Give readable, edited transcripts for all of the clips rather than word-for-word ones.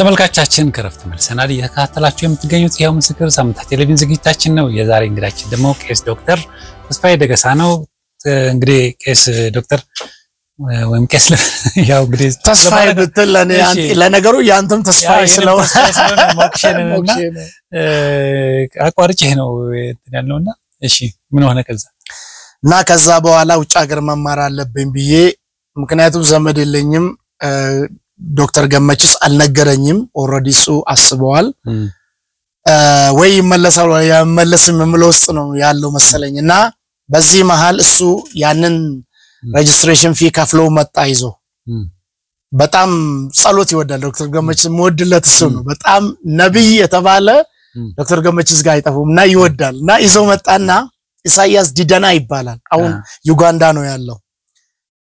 ተመልካቾቻችን ከረፍት መልሰናል እየተከታተላችሁ የምትገኙት ያው ምስክር ሳምንታት ቴሌቪዥን ዝግጅታችን ነው። የዛሬ እንግዳችን ደግሞ ቄስ ዶክተር ተስፋዬ ደገሳ ነው። እንግዲህ ቄስ ዶክተር ወይም ቄስ ያው እንግዲህ ተስፋዬ ብትል ለነገሩ ያንተም ተስፋዬ ስለሆነ ሞክሼንና አቋርጬ ነው ያለውና እሺ ምን ሆነ ከዛ በኋላ ውጭ ሀገር መማር አለብኝ ብዬ ምክንያቱም ዘመድ የለኝም ዶክተር ገመችስ አልነገረኝም ኦሬዲ ሱ አስበዋል ወይ ይመለሳል ወይ ያመለስም ምምለው ውስጥ ነው ያለው መሰለኝና በዚህ መሃል እሱ ያንን ሬጅስትሬሽን ፊ ከፍሎ መጣ ይዞ በጣም ጸሎት ይወዳል ዶክተር ገመችስ ሞድለት እሱ ነው በጣም ነብይ የተባለ ዶክተር ገመችስ ጋር አይጠፉምና ይወዳልና ይዞ መጣና ኢሳይያስ ዲደና ይባላል አሁን ዩጋንዳ ነው ያለው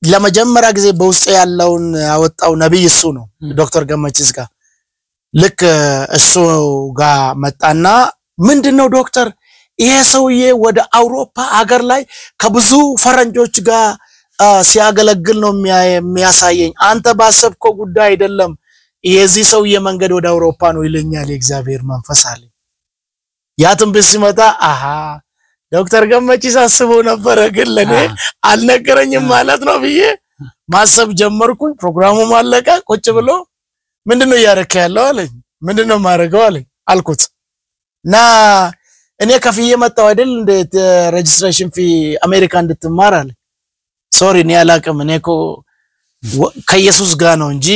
ለመጀመሪያ ጊዜ በውስጥ ያለውን ያወጣው ነብይ እሱ ነው ዶክተር ገመችስ ጋር ልክ እሱ ጋር መጣና ምንድነው ዶክተር ይሄ ሰውዬ ወደ አውሮፓ ሀገር ላይ ከብዙ ፈረንጆች ጋር ሲያገለግል ነው የሚያሳየኝ አንተ ባሰብከው ጉዳይ አይደለም የዚህ ሰውዬ መንገድ ወደ አውሮፓ ነው ይለኛል የእግዚአብሔር መንፈስ አለ ያቱም በሲመጣ አሃ ዶክተር ገመችስ አስቦ ነበር ግን ለኔ አልነገረኝም ማለት ነው ብዬ ማሰብ ጀመርኩኝ ፕሮግራሙ ማለቀ ቁጭ ብሎ ምንድነው ያረከ ያለው አለኝ ምንድነው ማረጋው አለኝ አልኩትና እኔ ከፍዬ መጣው አይደል እንደ ሬጅስትሬሽን ፊ አሜሪካ እንድትማር አለ ሶሪ እኔ አላቀም እኔኮ ከኢየሱስ ጋር ነው እንጂ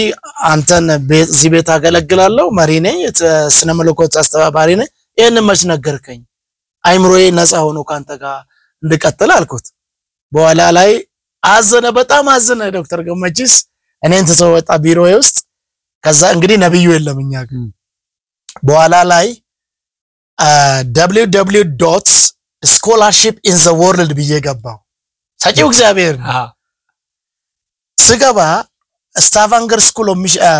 አንተን በዚህ ቤት አገለግላለሁ መሪ ነኝ ስነ መለኮት አስተባባሪ ነኝ ይሄን መች ነገርከኝ አይምሮዬ ነፃ ሆኖ ካንተ ጋር እንድቀጥል አልኩት በኋላ ላይ አዘነ በጣም አዘነ ዶክተር ገመችስ እኔን ተሰወጣ ቢሮዬ ውስጥ ከዛ እንግዲህ ነብዩ የለምኛ ግን በኋላ ላይ www.scholarshipintheworld ብዬ ገባው ሳጪው እግዚአብሔር ስገባ ስታቫንገር ስኩል ኦፍ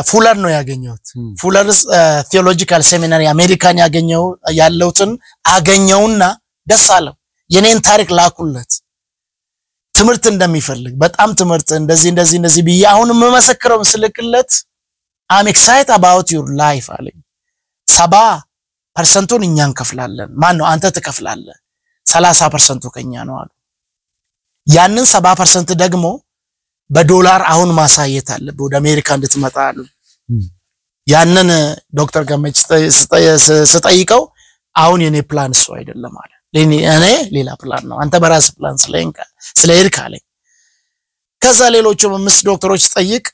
ፉለር ነው ያገኘሁት ፉለር ቴዎሎጂካል ሴሚናሪ አሜሪካን ያገኘው ያለውትን አገኘውና ደስ አለው የኔን ታሪክ ላኩለት ትምርት እንደሚፈልግ በጣም ትምርት እንደዚህ ብዬ አሁን መመሰክረው ስልክለት I'm excited about your life አለኝ 70% እኛን ከፍላለን ማን ነው አንተ ትከፍላለህ 30% ከኛ ነው አሉ ያንን 70% ደግሞ በዶላር አሁን ማሳየት አለበት ወደ አሜሪካ እንድትመጣ አሉ ያንን ዶክተር ገመችስ ስጠይቀው አሁን የኔ ፕላን እሱ አይደለም አለ እኔ ሌላ ፕላን ነው አንተ በራስ ፕላን ስለሄድክ አለኝ ከዛ ሌሎችም አምስት ዶክተሮች ጠይቅ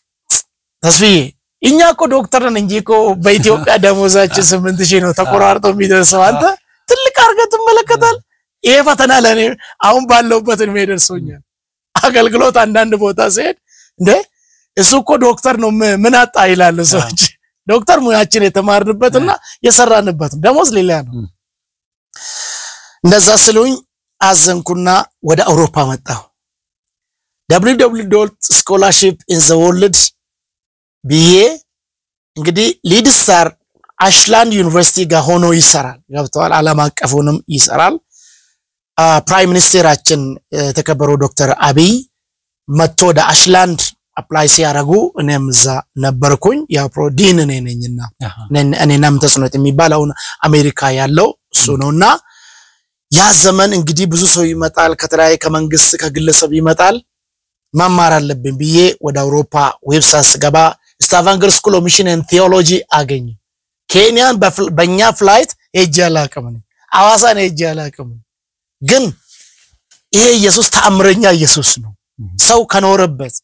ተስፋዬ እኛ እኮ ዶክተር ነን እንጂ እኮ በኢትዮጵያ ደሞዛችን 8000 ነው ተቆራርጦ የሚደርሰው አንተ ትልቅ አርገት ተመለከታል ይሄ ፈተና ለኔ አሁን ባለውበት ነው የሚደርሰውኛል አገልግሎት አንዳንድ ቦታ ሲሄድ እንዴ እሱ እኮ ዶክተር ነው ምን አጣ ይላል ሰዎች ዶክተር ሙያችን የተማርንበትና የሰራንበት ደሞዝ ሌላ ነው እንደዛ ስሉኝ አዘንኩና ወደ አውሮፓ መጣሁ www.scholarshipintheworld ብዬ እንግዲህ ሊድስታር አሽላንድ ዩኒቨርሲቲ ጋር ሆኖ ይሰራል ገብቷል ዓለም አቀፉንም ይሰራል ፕራይም ሚኒስተራችን ተከበረው ዶክተር አብይ መጥቶ ወደ አሽላንድ አፕላይ ሲያረጉ እኔም እዛ ነበርኩኝ ያው ፕሮዲን ነኝና እኔናም ተስኖት የሚባለው አሜሪካ ያለው እሱ ነውና ያ ዘመን እንግዲህ ብዙ ሰው ይመጣል ከተለያየ ከመንግስት ከግለሰብ ይመጣል መማር አለብኝ ብዬ ወደ አውሮፓ ዌብሳይት ስገባ ስታቫንገር ስኩል ኦፍ ሚሽን ኤንድ ቴዎሎጂ አገኘ ኬንያን በእኛ ፍላይት ሄጄ አላቀም አዋሳን ሄጄ አላቀም ግን ይሄ ኢየሱስ ተአምረኛ ኢየሱስ ነው ሰው ከኖረበት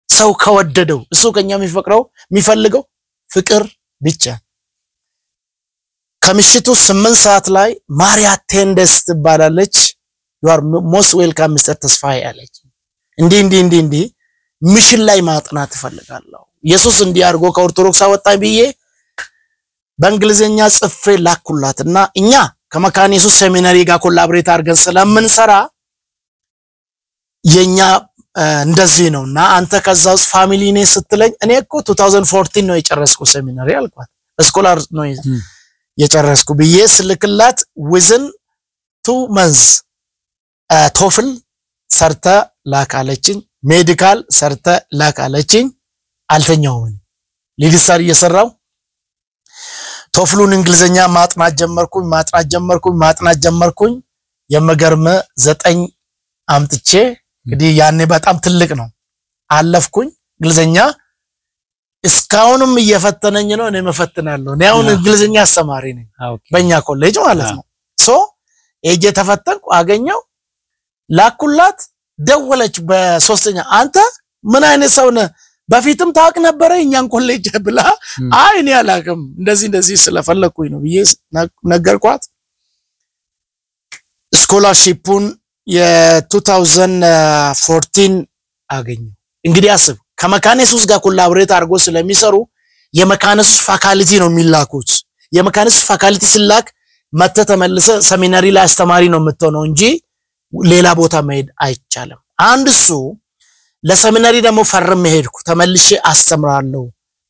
ሰው ከወደደው እሱ ከኛ የሚፈልገው ፍቅር ብቻ ከምሽቱ 8 ሰዓት ላይ ማሪያ ቴንደስ ትባላለች you are most welcome Mr. ተስፋዬ አለች እንዴ ሚሽን ላይ ማጥናት ፈልጋለሁ ኢየሱስ እንዲያርጎ ከኦርቶዶክስ አወጣኝ ብዬ በእንግሊዘኛ ጽፌ ላኩላትና እኛ ከመካነ ኢየሱስ ሴሚናሪ ጋር ኮላቦሬት አድርገን ስለምንሰራ የኛ እንደዚህ ነውና አንተ ከዛው ፋሚሊ ነኝ ስትለኝ እኔ እኮ 2014 ነው የጨረስኩ ሴሚናሪ አልኳት ስኮላር ነው የጨረስኩ ብዬ ስልክላት within 2 months ቶፍል ሰርተ ላካለችኝ ሜዲካል ሰርተ ላካለችኝ አልተኛውም ሊድስታር እየሰራው ቶፍሉን እንግሊዘኛ ማጥናት ጀመርኩኝ የመገርመ 9 አምጥቼ እንግዲህ ያኔ በጣም ትልቅ ነው አለፍኩኝ እንግሊዘኛ እስካሁንም እየፈተነኝ ነው እኔ መፈተናለሁ እኔ አሁን እንግሊዘኛ አስተማሪ ነኝ በእኛ ኮሌጅ ማለት ነው ሶ ኤጄ ተፈተንኩ አገኘው ላኩላት ደወለች በሶስተኛ አንተ ምን አይነት ሰው ነህ በፊትም ታውቅ ነበር እኛን ኮሌጅ ብላ አይ እኔ አላውቅም እንደዚህ ስለፈለኩኝ ነው ብዬ ነገርኳት ስኮላርሺፑን የ2014 አገኘው እንግዲህ አስብ ከመካኒሱስ ጋር ኮላቦሬት አድርጎ ስለሚሰሩ የመካኒሱስ ፋካልቲ ነው የሚላኩት የመካኒሱስ ፋካልቲ ስላክ መተተመለሰ ሰሚናሪ ላይ አስተማሪ ነው የምትሆነው እንጂ ሌላ ቦታ መሄድ አይቻልም አንድ እሱ ለሰሚናሪ ደግሞ ፈርም ሄድኩ ተመልሼ አስተምራለሁ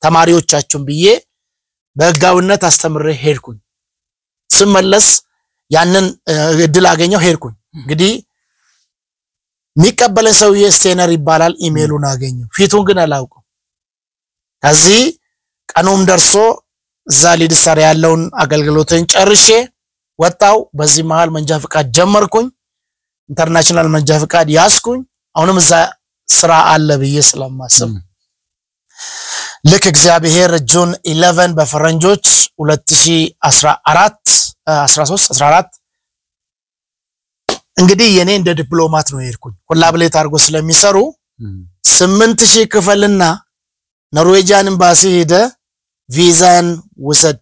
ተማሪዎቻችሁን ብዬ በጋውነት አስተምሬ ሄድኩኝ ስመለስ ያንን እድል አገኘው ሄድኩኝ እንግዲህ ሚቀበለን ሰውዬ ስቴነር ይባላል ኢሜሉን አገኘው ፊቱን ግን አላውቀው ከዚህ ቀኑም ደርሶ እዛ ሊድሰር ያለውን አገልግሎትን ጨርሼ ወጣው በዚህ መሃል መንጃ ፍቃድ ጀመርኩኝ ኢንተርናሽናል መንጃ ፍቃድ ያስኩኝ አሁንም እዛ ስራ አለ ብዬ ስለማስብ ልክ እግዚአብሔር ጁን 11 በፈረንጆች 2014 እንግዲህ የኔ እንደ ዲፕሎማት ነው የሄድኩኝ ኮላቦሬት አድርጎ ስለሚሰሩ 8000 ክፈልና ኖርዌጂያን ኤምባሲ ሄደ ቪዛን ወሰድ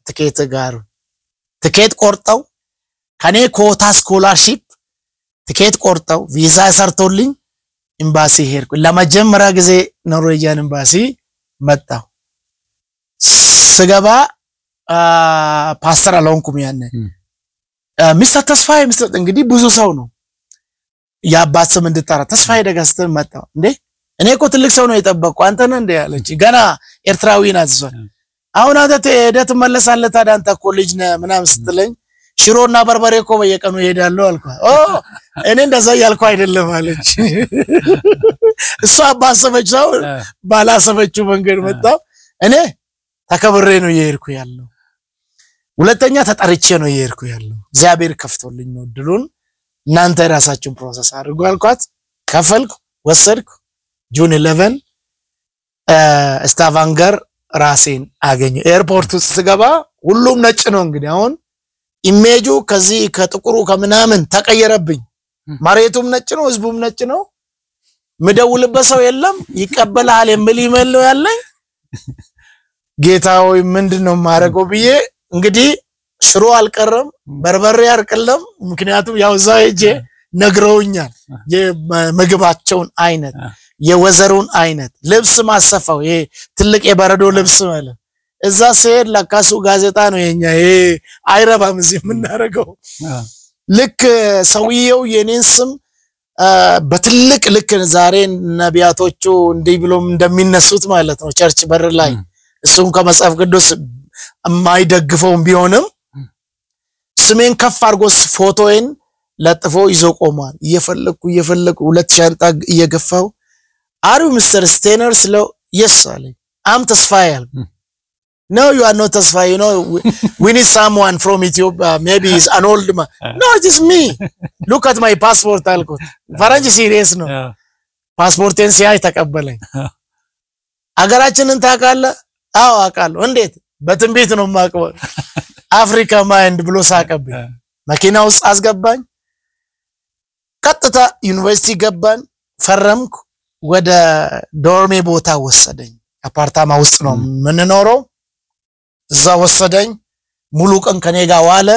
ትኬት ቆርጠው ከኔ ኮታ ስኮላርሺፕ ትኬት ቆርጠው ቪዛ ሰርቶልኝ ኤምባሲ ሄድኩ ለመጀመሪያ ጊዜ ኖርዌጂያን ኤምባሲ መጣው ስገባ ፓስተር አልሆንኩም ያኔ ሚስተር ተስፋዬ እንግዲህ ብዙ ሰው ነው ያባት ስም እንድጠራ ተስፋዬ ደጋስተን መጣው እንዴ እኔ እኮ ትልቅ ሰው ነው የጠበቅኩ አንተ ነህ እንዴ ያለች ገና ኤርትራዊ ናት እሷ አሁን አንተ ሄደህ ትመለሳለህ ታዲያ አንተ ኮሌጅ ነህ ምናምን ስትለኝ ሽሮና በርበሬ እኮ በየቀኑ ይሄዳለሁ አልኳ እኔ እንደዛ ያልኩ አይደለም አለች እሷ ባሰበችው ባላሰበችው መንገድ መጣው እኔ ተከብሬ ነው የሄድኩ ያለው ሁለተኛ ተጠርቼ ነው የሄድኩ ያለው እግዚአብሔር ከፍቶልኝ ነው ድሉን እናንተ ራሳችሁን ፕሮሰስ አድርጉ አልኳት ከፈልኩ ወሰድኩ ጁን 11 ስታቫንገር ራሴን አገኘ ኤርፖርት ውስጥ ስገባ ሁሉም ነጭ ነው እንግዲህ አሁን ኢሜጁ ከዚህ ከጥቁሩ ከምናምን ተቀየረብኝ መሬቱም ነጭ ነው ህዝቡም ነጭ ነው ምደውልበት ሰው የለም ይቀበላል የሚል ኢሜል ነው ያለኝ ጌታው ምንድነው ማረገው ብዬ እንግዲህ ሽሮ አልቀረም በርበሬ አርቀለም ምክንያቱም ያው ዛይጄ ነግረውኛል የምግባቸውን አይነት የወዘሩን አይነት ልብስ ማሰፋው ይሄ ትልቅ የበረዶ ልብስ ማለት እዛ ሲሄድ ለካሱ ጋዜጣ ነው የኛ ይሄ አይረባም እዚህ ምናረገው ልክ ሰውየው የኔን ስም በትልቅ ልክ ዛሬ ነቢያቶቹ እንዲህ ብሎም እንደሚነሱት ማለት ነው ቸርች በር ላይ እሱም ከመጽሐፍ ቅዱስ የማይደግፈው ቢሆንም ስሜን ከፍ አርጎስ ፎቶዬን ለጥፎ ይዞ ቆሟል እየፈለኩ ሁለት ሻንጣ እየገፋው አሩ ሚስተር ስቴነር ስለው yes አለኝ am ተስፋዬ no you are not ተስፋዬ you know we need someone from Ethiopia maybe he's an old man no it is me look at my passport አልኩት ፈረንጅ ሲሪየስ ነው ፓስፖርቴን ሲያይ ተቀበለኝ አገራችንን ታውቃለህ አዎ አውቃለሁ እንዴት በትንቢት ነው ማቀው አፍሪካ ማይንድ ብሎ ሳቀብኝ መኪና ውስጥ አስገባኝ ቀጥታ ዩኒቨርሲቲ ገባን ፈረምኩ ወደ ዶርሜ ቦታ ወሰደኝ አፓርታማ ውስጥ ነው ምንኖረው እዛ ወሰደኝ ሙሉ ቀን ከኔ ጋር ዋለ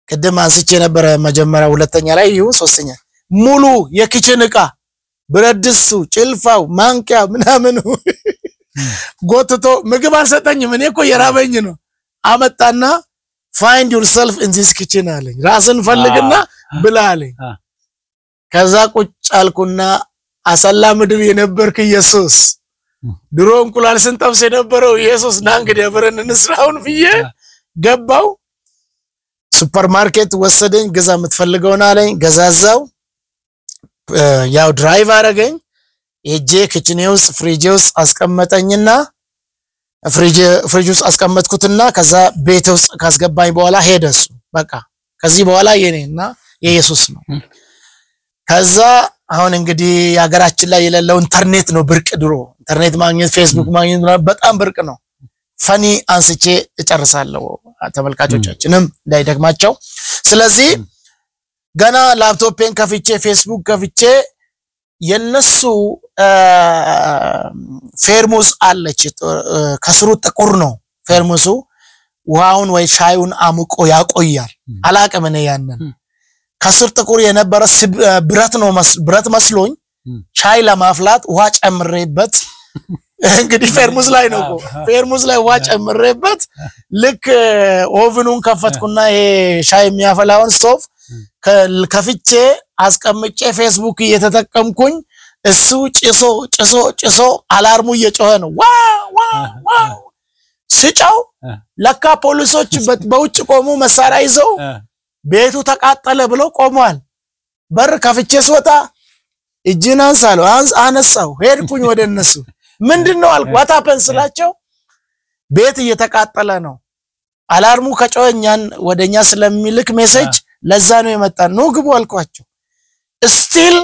ቅድም አንስቼ ነበር መጀመሪያ ሁለተኛ ላይ ይሁ ሶስተኛ ሙሉ የኪችን ዕቃ ብረድስቱ ጭልፋው ማንቂያ ምናምን ጎትቶ ምግብ አልሰጠኝም እኔ እኮ የራበኝ ነው አመጣና find yourself in this kitchen አለኝ ራስን ፈልግና ብላ አለኝ ከዛ ቁጭ አልኩና አሰላ ምድር የነበርክ ኢየሱስ ድሮ እንቁላል ስንጠብስ የነበረው ኢየሱስ ና እንግዲህ አብረን እንስራውን ብዬ ገባው ሱፐርማርኬት ወሰደኝ ገዛ የምትፈልገውና አለኝ ገዛዛው ያው ድራይቭ አረገኝ እጄ ኪችኔ ውስጥ ፍሪጅ ውስጥ አስቀመጠኝና ፍሪጅ ውስጥ አስቀመጥኩትና ከዛ ቤት ውስጥ ካስገባኝ በኋላ ሄደሱ በቃ ከዚህ በኋላ የኔና የኢየሱስ ነው ከዛ አሁን እንግዲህ ያገራችን ላይ የሌለው ኢንተርኔት ነው ብርቅ ድሮ ኢንተርኔት ማግኘት ፌስቡክ ማግኘት በጣም ብርቅ ነው ፈኒ አንስቼ እጨርሳለሁ ተመልካቾቻችንም እንዳይደግማቸው ስለዚህ ገና ላፕቶፔን ከፍቼ ፌስቡክ ከፍቼ የነሱ ፌርሙስ አለች ከስሩ ጥቁር ነው ፌርሙሱ ውሃውን ወይ ሻዩን አሙቆ ያቆያል አላቀም እኔ ያንን ከስር ጥቁር የነበረ ብረት መስሎኝ ሻይ ለማፍላት ውሃ ጨምሬበት እንግዲህ ፌርሙስ ላይ ነው ፌርሙስ ላይ ውሃ ጨምሬበት ልክ ኦቭኑን ከፈትኩና ይሄ ሻይ የሚያፈላውን ስቶቭ ከፍቼ አስቀምጬ ፌስቡክ እየተጠቀምኩኝ እሱ ጭሶ አላርሙ እየጮኸ ነው ዋው ስጫው ለካ ፖሊሶች በውጭ ቆሙ መሳሪያ ይዘው ቤቱ ተቃጠለ ብሎ ቆመዋል በር ከፍቼ ስወጣ እጅን አነሳው ሄድኩኝ ወደ እነሱ ምንድነው አልኩ ዋታፐን ስላቸው ቤት እየተቃጠለ ነው አላርሙ ከጮኸኛን ወደኛ ስለሚልክ ሜሴጅ ለዛ ነው የመጣን ነው ግቡ አልኳቸው ስቲል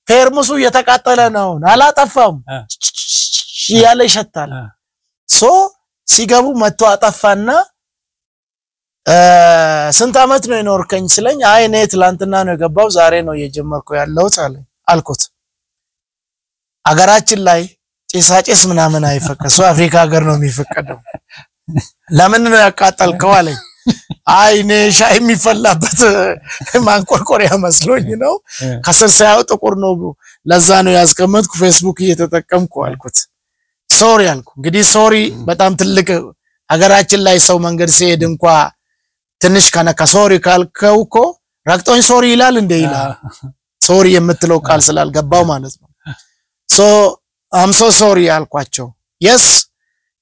ፌርሙሱ እየተቃጠለ ነው አላጠፋም ያለ ይሸታል ሶ ሲገቡ መጥቶ አጠፋና ስንት አመት ነው የኖርከኝ ስለኝ አይ እኔ ትላንትና ነው የገባው ዛሬ ነው እየጀመርኩ ያለው አልኩት አገራችን ላይ ጭሳጭስ ምናምን አይፈቀሱ አፍሪካ ሀገር ነው የሚፈቀደው ለምን ነው ያቃጠልከው አለኝ አይ እኔ ሻይ የሚፈላበት ማንቆርቆሪያ መስሎኝ ነው ከስር ሳይው ጥቁር ነው ለዛ ነው ያስቀመጥኩ ፌስቡክ እየተጠቀምኩ አልኩት ሶሪ አልኩ እንግዲህ ሶሪ በጣም ትልቅ ሀገራችን ላይ ሰው መንገድ ሲሄድ እንኳን ትንሽ ከነካ ሶሪ ካልከውኮ ረክቶኝ ሶሪ ይላል እንደ ይላል ሶሪ የምትለው ቃል ስላልገባው ማለት ነው ሶ አም ሶ ሶሪ አልኳቸው yes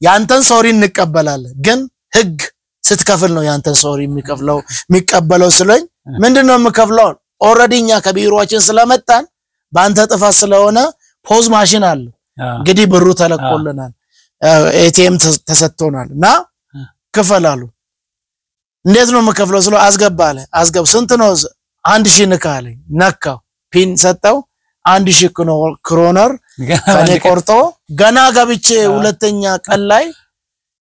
ያንተን ሶሪ እንቀበላለን ግን ህግ ስትከፍል ነው ያንተን ሶሪ የሚቀበለው ስለኝ ምንድነው የምከፍለው ኦሬዲኛ ከቢሮአችን ስለመጣን ባንተ ጥፋት ስለሆነ ፖዝ ማሽን አለ እንግዲህ ብሩ ተለቆልናል ኤቲኤም ተሰጥቶናልና ከፈላሉ እንዴት ነው የምከፍለው ስለ አስገባለ አስገብ ስንት ነው 1000 ንካለ ነካው ፒን ሰጠው 1000 ክሮነር ከኔ ቆርጦ ገና ገብቼ ሁለተኛ ቀን ላይ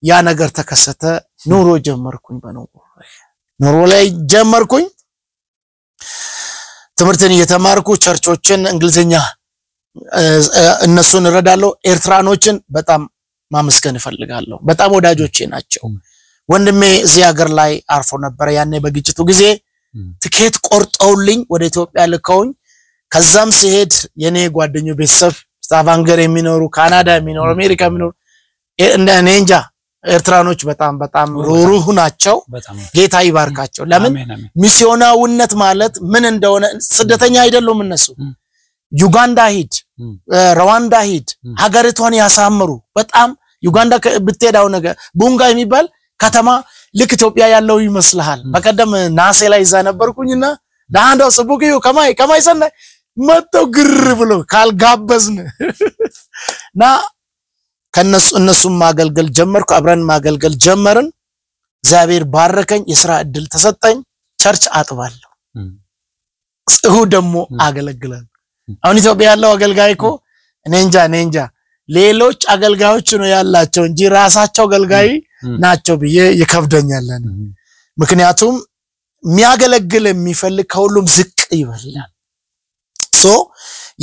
ያ ነገር ተከሰተ ኑሮ ጀመርኩኝ ኑሮ ላይ ጀመርኩኝ ትምርትን እየተማርኩ ቸርቾችን እንግሊዘኛ እነሱን ረዳለው ኤርትራኖችን በጣም ማመስገን እፈልጋለሁ በጣም ወዳጆቼ ናቸው ወንድሜ እዚህ ሀገር ላይ አርፎ ነበር ያኔ በግጭቱ ጊዜ ትኬት ቆርጠውልኝ ወደ ኢትዮጵያ ልከውኝ ከዛም ሲሄድ የኔ ጓደኞች ቤተሰብ ስታቫንገር የሚኖሩ ካናዳ የሚኖሩ አሜሪካ የሚኖሩ እንደ ኤርትራኖች በጣም ሩሩህ ናቸው ጌታ ይባርካቸው ለምን ሚስዮናውነት ማለት ምን እንደሆነ ስደተኛ አይደሉም እነሱ ዩጋንዳ ሂድ ሩዋንዳ ሂድ ሀገሪቷን ያሳምሩ በጣም ዩጋንዳ ብትሄዳው ነገር ቡንጋ የሚባል ከተማ ልክ ኢትዮጵያ ያለው ይመስልሃል በቀደም ናሴ ላይ እዛ ነበርኩኝና ዳንዳው ሰቡቂዩ ከማይ ሰነ መጥተው ግር ብሎ ካልጋበዝን ና እነሱም ማገልገል ጀመርኩ አብረን ማገልገል ጀመርን እግዚአብሔር ባረከኝ የሥራ እድል ተሰጠኝ ቸርች አጥባለሁ እሁ ደግሞ አገለግላለሁ አሁን ኢትዮጵያ ያለው አገልጋይኮ እኔንጃ ሌሎች አገልጋዮች ነው ያላቸው እንጂ ራሳቸው አገልጋይ ናቸው ብዬ ይከብደኛል ምክንያቱም የሚያገለግል የሚፈልግ ከሁሉም ዝቅ ይበላል ሶ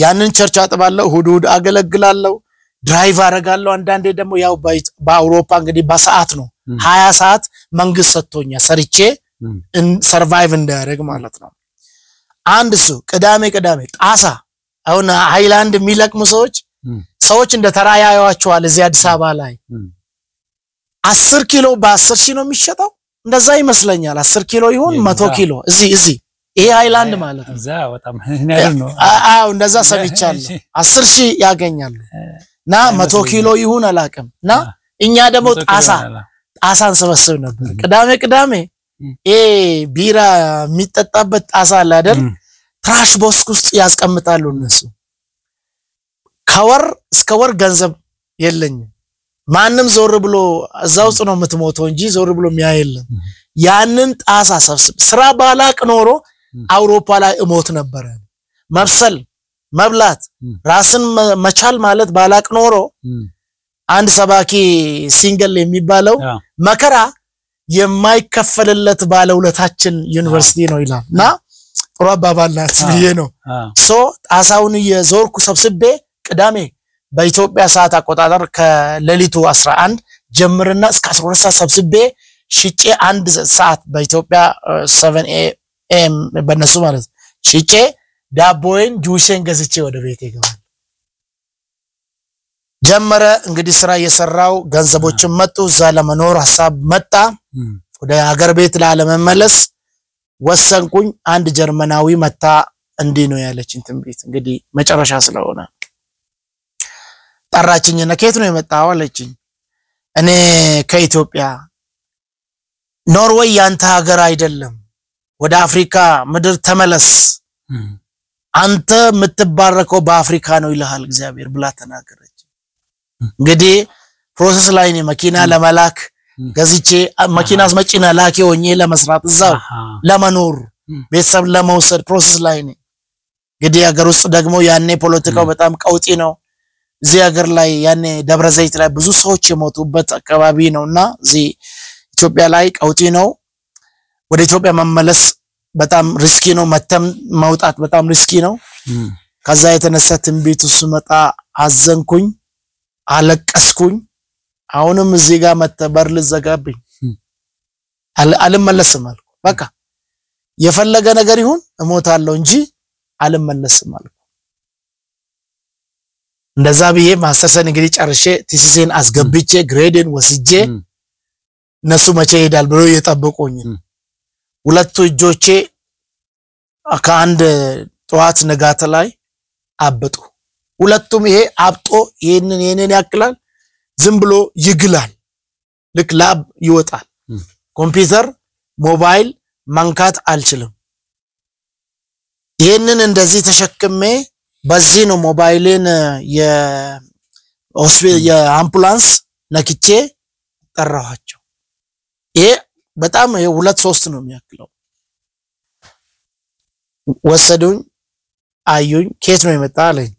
ያንን ቸርች አጥባለሁ ሁዱድ አገለግላለሁ ድራይቭ አረጋለሁ አንዳንዴ ደግሞ ያው በአውሮፓ እንግዲህ በሰዓት ነው 20 ሰዓት መንግስት ሰጥቶኛ ሰርቼ ሰርቫይቭ እንዳያደርግ ማለት ነው አንድ ሱ ቅዳሜ ጣሳ አሁን ሃይላንድ የሚለቅሙ ሰዎች እንደ ተራያያዋቸዋል እዚህ አዲስ አበባ ላይ 10 ኪሎ በ10 ሺህ ነው የሚሸጠው እንደዛ ይመስለኛል 10 ኪሎ ይሁን 100 ኪሎ እዚህ ይሄ ሃይላንድ ማለት ነው እዛ በጣም ነው እንደዛ ሰብቻለሁ 10 ሺህ ያገኛሉ ና 100 ኪሎ ይሁን አላቀም ና እኛ ደግሞ ጣሳን ሰበስብ ነበር ቅዳሜ ቢራ የሚጠጣበት ጣሳ አለ አይደል ትራሽ ቦክስ ውስጥ ያስቀምጣሉ እነሱ ከወር እስከ ወር ገንዘብ የለኝም ማንም ዞር ብሎ እዛው ጽኖ የምትሞተው እንጂ ዞር ብሎ የሚያየለም ያንን ጣሳ ሰብስብ ስራ ባላቅ ኖሮ አውሮፓ ላይ እሞት ነበር መብሰል መብላት ራስን መቻል ማለት ባላቅ ኖሮ አንድ ሰባኪ ሲንግል የሚባለው መከራ የማይከፈልለት ባለውለታችን ዩኒቨርሲቲ ነው ይላልና ጥሩ አባባላት ብዬ ነው ሶ ጣሳውን የዞርኩ ሰብስቤ ቅዳሜ በኢትዮጵያ ሰዓት አቆጣጠር ከሌሊቱ 11 ጀምርና እስከ 12 ሰዓት ሰብስቤ ሽጬ 1 ሰዓት በኢትዮጵያ 7 am በነሱ ማለት ሽጬ ዳቦዬን ጁሴን ገዝቼ ወደ ቤቴ ገባል ጀመረ እንግዲህ ስራ እየሰራው ገንዘቦችን መጡ እዛ ለመኖር ሐሳብ መጣ ወደ ሀገር ቤት ለመመለስ ወሰንኩኝ አንድ ጀርመናዊ መጣ እንዲህ ነው ያለችኝ ትንቢት እንግዲህ መጨረሻ ስለሆነ ጠራችኝና ከየት ነው የመጣው አለችኝ እኔ ከኢትዮጵያ ኖርዌይ ያንተ ሀገር አይደለም ወደ አፍሪካ ምድር ተመለስ አንተ የምትባረከው በአፍሪካ ነው ይልሃል እግዚአብሔር ብላ ተናገረች እንግዲህ ፕሮሰስ ላይ ነው መኪና ለመላክ ገዝቼ መኪና አስመጪና ላኪ ሆኜ ለመስራት እዛው ለመኖር ቤተሰብ ለመውሰድ ፕሮሰስ ላይ ነው እንግዲህ ሀገር ውስጥ ደግሞ ያኔ ፖለቲካው በጣም ቀውጢ ነው እዚህ ሀገር ላይ ያኔ ደብረ ዘይት ላይ ብዙ ሰዎች የሞቱበት አካባቢ ነውና እዚህ ኢትዮጵያ ላይ ቀውጢ ነው ወደ ኢትዮጵያ መመለስ በጣም ሪስኪ ነው መተም ማውጣት በጣም ሪስኪ ነው ከዛ የተነሳ ትንቢቱ ስመጣ አዘንኩኝ አለቀስኩኝ አሁንም እዚህ ጋር መተበር ልዘጋብኝ አልመለስም አልኩ በቃ የፈለገ ነገር ይሁን እሞታለሁ እንጂ አልመለስም አልኩ እንደዛ ብዬ ማስተርሰን እንግዲህ ጨርሼ ቲሲሲን አስገብቼ ግሬድን ወስጄ ነሱ መቼ ይሄዳል ብሎ እየጠበቁኝ ሁለቱ እጆቼ ከአንድ ጧት ንጋት ላይ አበጡ ሁለቱም ይሄ አብጦ ይሄንን ያክላል ዝም ብሎ ይግላል ልክ ላብ ይወጣል ኮምፒውተር ሞባይል ማንካት አልችልም ይሄንን እንደዚህ ተሸክሜ በዚህ ነው ሞባይልን የአምቡላንስ ነክቼ ጠራኋቸው ይሄ በጣም 2-3 ነው የሚያክለው ወሰዱኝ አዩኝ ከየት ነው የመጣ አለኝ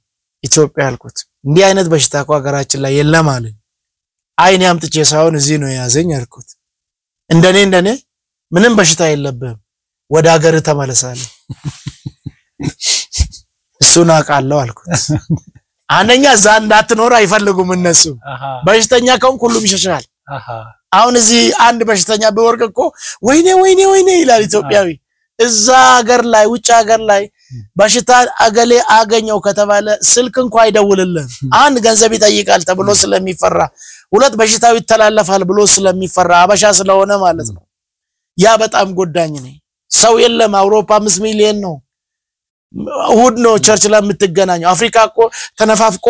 ኢትዮጵያ አልኩት እንዲህ አይነት በሽታ እኮ ሀገራችን ላይ የለም አለኝ አይኔ አምጥቼ ሳይሆን እዚህ ነው ያዘኝ አልኩት እንደኔ ምንም በሽታ የለብህም ወደ ሀገር ተመለሳለህ እሱን አቃለው አልኩት አንደኛ እዛ እንዳትኖር አይፈልጉም እነሱ በሽተኛ ከሆንክ ሁሉም ይሸሻል አሁን እዚህ አንድ በሽተኛ በወርቅ እኮ ወይኔ ይላል ኢትዮጵያዊ እዛ ሀገር ላይ ውጭ ሀገር ላይ በሽታ አገሌ አገኘው ከተባለ ስልክ እንኳን አይደውልልህም አንድ ገንዘብ ይጠይቃል ተብሎ ስለሚፈራ ሁለት በሽታው ይተላለፋል ብሎ ስለሚፈራ አበሻ ስለሆነ ማለት ነው ያ በጣም ጎዳኝ ነኝ ሰው የለም አውሮፓ 5 ሚሊዮን ነው እሁድ ነው ቸርች ላይ የምትገናኘው አፍሪካ እኮ ተነፋፍቆ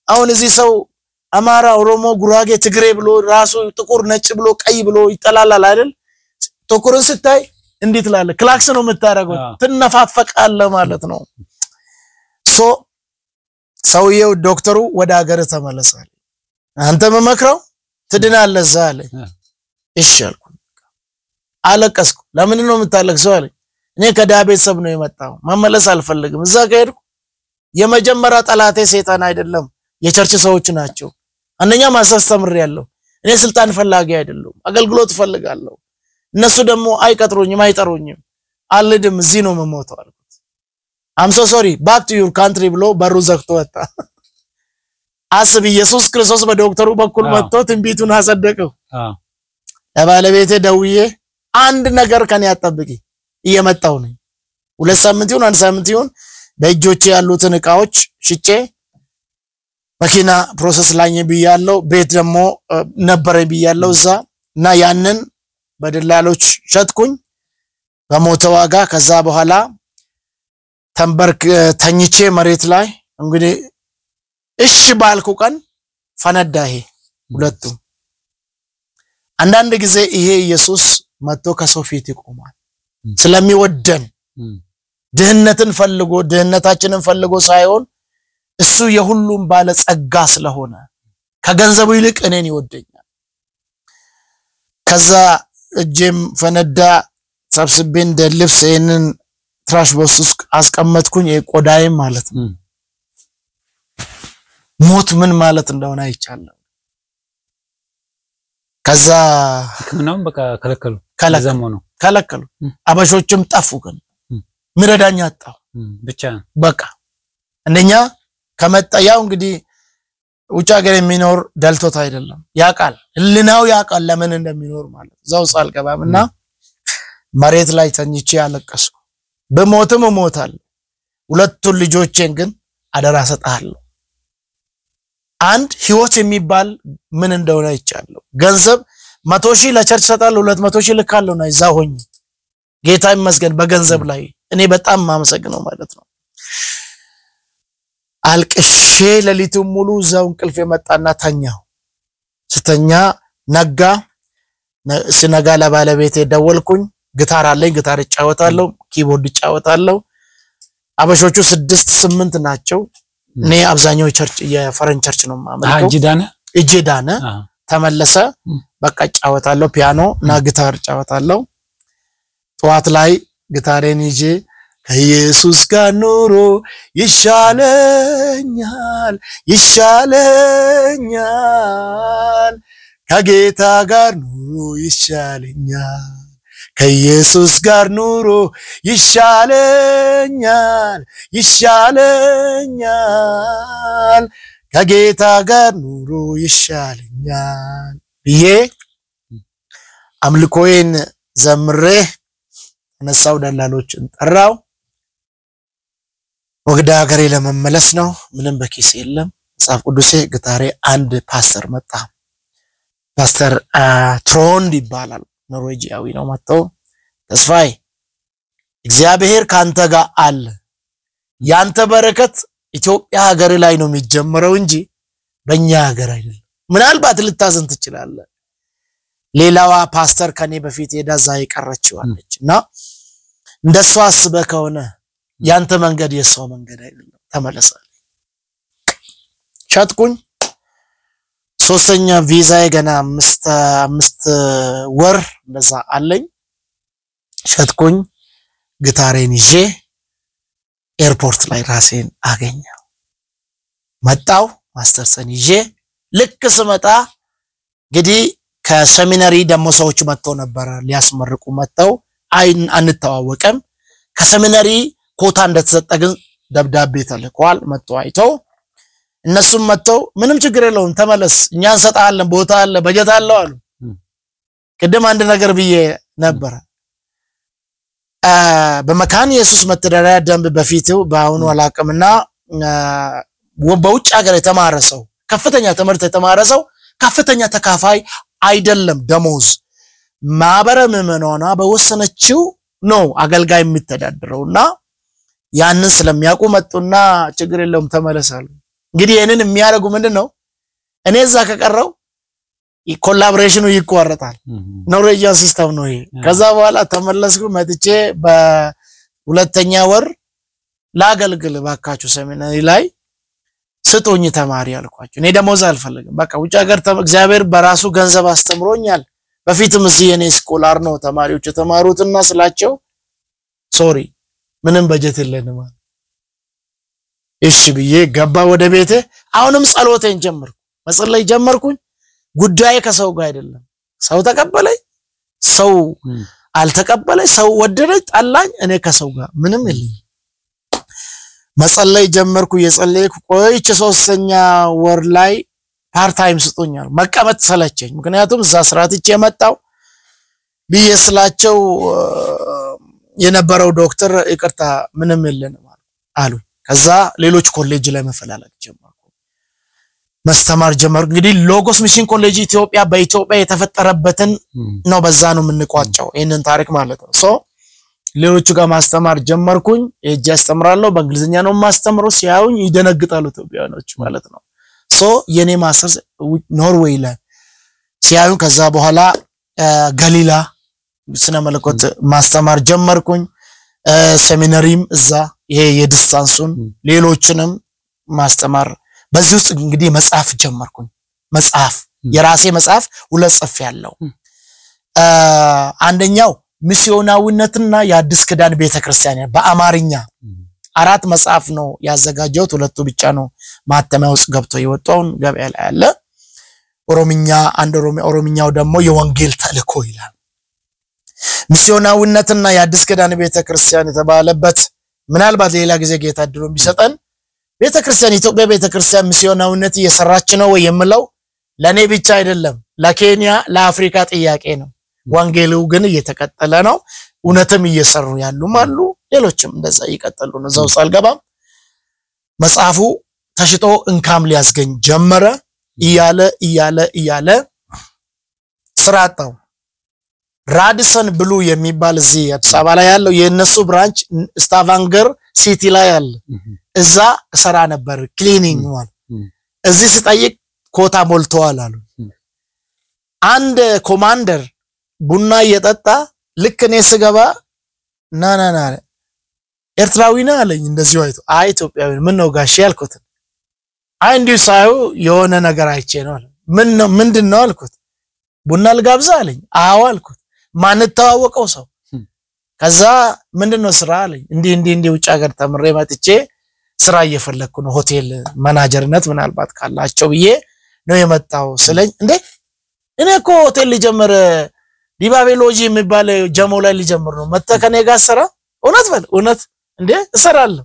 አሁን እዚህ ሰው አማራ ኦሮሞ ጉራጌ ትግሬ ብሎ ራሱ ጥቁር ነጭ ብሎ ቀይ ብሎ ይጠላላል አይደል ጥቁርን ስታይ እንዴት ላለ ክላክስ ነው የምታረገው ትነፋፈቃለ ማለት ነው ሶ ሰውየው ዶክተሩ ወደ ሀገር ተመለሳል አንተ መመክረው ትድናለህ ዛለ እሺ አልኩ አለቀስኩ ለምን ነው የምታለቅሰው አለ እኔ ከዳቤተሰብ ነው የመጣው መመለስ አልፈልግም እዛ ከሄድኩ የመጀመሪያ ጠላቴ ሰይጣን አይደለም የቸርች ሰዎች ናቸው አንደኛ ማስተርስ ተምሬያለሁ እኔ ስልጣን ፈላጊ አይደለም አገልግሎት ፈልጋለሁ እነሱ ደግሞ አይቀጥሩኝም አይጠሩኝም አልድም እዚህ ነው መሞተው አልኩት I'm so sorry back to your country ብሎ በሩ ዘግቶ ወጣ አስብ ኢየሱስ ክርስቶስ በዶክተሩ በኩል መጥቶ ትንቢቱን አጸደቀው ለባለቤቴ ደውዬ አንድ ነገር ከኔ ያጣብቂ እየመጣው ነኝ 2 ሳምንት ይሁን 1 ሳምንት ይሁን በእጆቼ ያሉትን ዕቃዎች ሽጬ መኪና ፕሮሰስ ላይ ብያለሁ ቤት ደግሞ ነበር ብያለሁ እዛ እና ያንን በደላሎች ሸጥኩኝ በሞተ ዋጋ ከዛ በኋላ ተንበርክ ተኝቼ መሬት ላይ እንግዲህ እሺ ባልኩ ቀን ፈነዳሄ ሁለቱ አንዳንድ ጊዜ ይሄ ኢየሱስ መጥቶ ከሰው ፊት ይቆማል ስለሚወደን ድህነትን ፈልጎ ድህነታችንን ፈልጎ ሳይሆን እሱ የሁሉም ባለ ጸጋ ስለሆነ ከገንዘቡ ይልቅ እኔን ይወደኛል ከዛ እጄም ፈነዳ ሰብስቤ እንደ ልብስ ይሄንን ትራሽ ቦክስ ውስጥ አስቀመጥኩኝ የቆዳዬ ማለት ነው ሞት ምን ማለት እንደሆነ አይቻለሁ ከዛ ህክምናውን በቃ ከለከሉ አበሾችም ጠፉ ግን ምረዳኛ አጣው ብቻ በቃ እንደኛ ከመጣ ያው እንግዲህ ውጭ ሀገር የሚኖር ደልቶት አይደለም ያቃል ህልናው ያቃል ለምን እንደሚኖር ማለት ዛው ሳልገባምና መሬት ላይ ተኝቼ ያለቀስኩ በሞትም ሞታል ሁለቱን ልጆቼን ግን አደራ ሰጣለሁ አንድ ህይወት የሚባል ምን እንደሆነ አይቻለሁ ገንዘብ 100,000 ለቸርች ሰጣለሁ 200,000 ልካለውና ይዛው ሆኝ ጌታ ይመስገን በገንዘብ ላይ እኔ በጣም ማመሰግነው ማለት ነው አልቅሼ ለሊቱን ሙሉ ዛው እንቅልፍ የመጣና ተኛው ስተኛ ነጋ ስነጋ ለባለቤቴ ደወልኩኝ ጊታር አለኝ ጊታር እጫወታለሁ ኪቦርድ እጫወታለሁ አበሾቹ 6-8 ናቸው እኔ አብዛኛው ቸርች የፈረንጅ ቸርች ነው ማመልከው እጄዳነ ተመለሰ በቃ እጫወታለሁ ፒያኖ እና ጊታር እጫወታለሁ ጧት ላይ ጊታሬን ይዤ ከኢየሱስ ጋር ኑሮ ይሻለኛል ከጌታ ጋር ኑሮ ይሻለኛል ከኢየሱስ ጋር ኑሮ ይሻለኛል ከጌታ ጋር ኑሮ ይሻለኛል ብዬ አምልኮዬን ዘምሬ ነሳው ደላሎችን ጠራው ወግዳ ሀገሬ ለመመለስ ነው ምንም በኪስ የለም መጽሐፍ ቅዱሴ ጊታሬ አንድ ፓስተር መጣ ፓስተር ትሮንድ ይባላል ኖርዌጂያዊ ነው መጥቶ ተስፋይ እግዚአብሔር ካንተ ጋር አለ ያንተ በረከት ኢትዮጵያ ሀገር ላይ ነው የሚጀምረው እንጂ በእኛ ሀገር አይደለም ምናልባት ልታዘን ትችላለህ ሌላዋ ፓስተር ከኔ በፊት የዳዛ ይቀርችው አለችና እንደሷ አስበህ ከሆነ ያንተ መንገድ የሷ መንገድ አይደለም ተመለሳለ ሻጥኩኝ ሶስተኛ ቪዛዬ ገና 5 ወር እንደዛ አለኝ ሻጥኩኝ ጊታሬን ይዤ ኤርፖርት ላይ ራሴን አገኘው መጣው ማስተርሰን ይዤ ልክ ስመጣ እንግዲህ ከሰሚናሪ ደሞ ሰዎች መጥተው ነበር ሊያስመርቁ መጥተው አንተዋወቀም ከሰሚናሪ ኮታ እንደተሰጠግን ደብዳቤ ተልኳል መጥተው አይተው እነሱም መጥተው ምንም ችግር የለውም ተመለስ እኛ እንሰጣለን ቦታ አለ በጀት አለው አሉ ቅድም አንድ ነገር ብዬ ነበር በመካን ኢየሱስ መተዳደሪያ ደንብ በፊቱ በአሁኑ አላቀምና በውጭ ሀገር የተማረሰው ከፍተኛ ትምህርት የተማረሰው ከፍተኛ ተካፋይ አይደለም ደሞዝ ማበረ ምመናና በወሰነችው ነው አገልጋይ የሚተዳደረውና ያንን ስለሚያውቁ መጡና ችግር የለውም ተመለሳሉ እንግዲህ የነን የሚያረጉ ምንድነው እኔ እዛ ከቀረው ኮላቦሬሽኑ ይቋረጣል ኖርዌጂያን ሲስተም ነው ይሄ ከዛ በኋላ ተመለስኩ መጥቼ በሁለተኛ ወር ላገልግል ባካቹ ሰሚናሪ ላይ ስጦኝ ተማሪ አልኳቸው እኔ ደሞዝ አልፈልግም በቃ ውጭ ሀገር እግዚአብሔር በራሱ ገንዘብ አስተምሮኛል በፊትም እዚህ የኔ ስኮላር ነው ተማሪዎች የተማሩትና ስላቸው ሶሪ ምንም በጀት የለንም እሺ ብዬ ገባ ወደ ቤቴ አሁንም ጸሎቴን ጀመርኩ መጸለይ ጀመርኩኝ ጉዳይ ከሰው ጋር አይደለም ሰው ተቀበለኝ ሰው አልተቀበለኝ ሰው ወደደኝ ጣላኝ እኔ ከሰው ጋር ምንም የለኝ መጸለይ ጀመርኩ የጸለይኩ ቆይቼ ሶስተኛ ወር ላይ ፓርት ታይም ስጦኛል መቀመጥ ሰለቸኝ ምክንያቱም እዛ ስራትቼ መጣው ቢየስላቸው የነበረው ዶክተር ይቅርታ ምንም የለንም አሉ ከዛ ሌሎች ኮሌጅ ላይ መፈላለግ ጀመርኩ ማስተማር ጀመርኩ እንግዲህ ሎጎስ ሚሽን ኮሌጅ ኢትዮጵያ በኢትዮጵያ የተፈጠረበትን ነው በዛ ነው የምንቋጨው ይሄንን ታሪክ ማለት ነው ሶ ሌሎቹ ጋር ማስተማር ጀመርኩኝ እጄ አስተምራለሁ በእንግሊዝኛ ነው ማስተምረው ሲያዩኝ ይደነግጣሉ ኢትዮጵያኖች ማለት ነው ሶ የኔ ማስተርስ ኖርዌይ ላይ ሲያዩኝ ከዛ በኋላ ገሊላ ስነ መለኮት ማስተማር ጀመርኩኝ ሰሚናሪም እዛ ይሄ የዲስታንሱን ሌሎችንም ማስተማር በዚህ ውስጥ እንግዲህ መጽሐፍ ጀመርኩኝ መጽሐፍ የራሴ መጽሐፍ ሁለት ጽፍ ያለው አንደኛው ሚስዮናዊነትና የአዲስ ኪዳን ቤተክርስቲያን በአማርኛ 4 መጽሐፍ ነው ያዘጋጀው ሁለቱ ብቻ ነው ማተሚያ ውስጥ ገብቶ የወጣውን ገበያ ላይ አለ ኦሮምኛ አንድ ኦሮምኛው ደግሞ የወንጌል ተልእኮ ይላል ሚስዮናዊነትና የአዲስ ኪዳን ቤተክርስቲያን የተባለበት ምናልባት ሌላ ጊዜ ጌታ ድሮ ቢሰጠን ቤተክርስቲያን ኢትዮጵያ ቤተክርስቲያን ሚስዮናዊነት እየሰራች ነው ወይ የምለው ለኔ ብቻ አይደለም ለኬንያ ለአፍሪካ ጥያቄ ነው ወንጌሉ ግን እየተቀጠለ ነው እውነትም እየሰሩ ያሉም አሉ ሌሎችም እንደዛ ይቀጥሉ ነው ዘው ሳልገባም መጽሐፉ ተሽጦ እንካም ሊያስገኝ ጀመረ እያለ ስራጣው ራዲሰን ብሉ የሚባል እዚህ አዲስ አበባ ላይ ያለው የነሱ ብራንች ስታቫንገር ሲቲ ላይ ያለ እዛ ሰራ ነበር ክሊኒንግ ማለት እዚህ ሲጠይቅ ኮታ ሞልቷል አሉ አንድ ኮማንደር ቡና እየጠጣ ልክ እኔ ስገባ ና ኤርትራዊና አለኝ እንደዚህ አይቶ ኢትዮጵያዊ ምን ነው ጋሽ ያልኩት እንዲሁ ሳይው የሆነ ነገር አይቼ ነው ምንድነው አልኩት ቡና ልጋብዛ አለኝ አዎ አልኩት ማን ተዋወቀው ሰው ከዛ ምንድነው ስራ አለኝ እንዲ ውጭ ሀገር ተምሬ መጥቼ ስራ እየፈለኩ ነው ሆቴል ማናጀርነት ምናልባት ካላቸው ብዬ ነው የመጣው ስለኝ እንዴ እኔ እኮ ሆቴል ሊጀምር ዲባቤሎጂ የሚባል ጀሞ ላይ ሊጀምር ነው መተከኔ ጋር ስራ እውነት እንዴ እሰራለሁ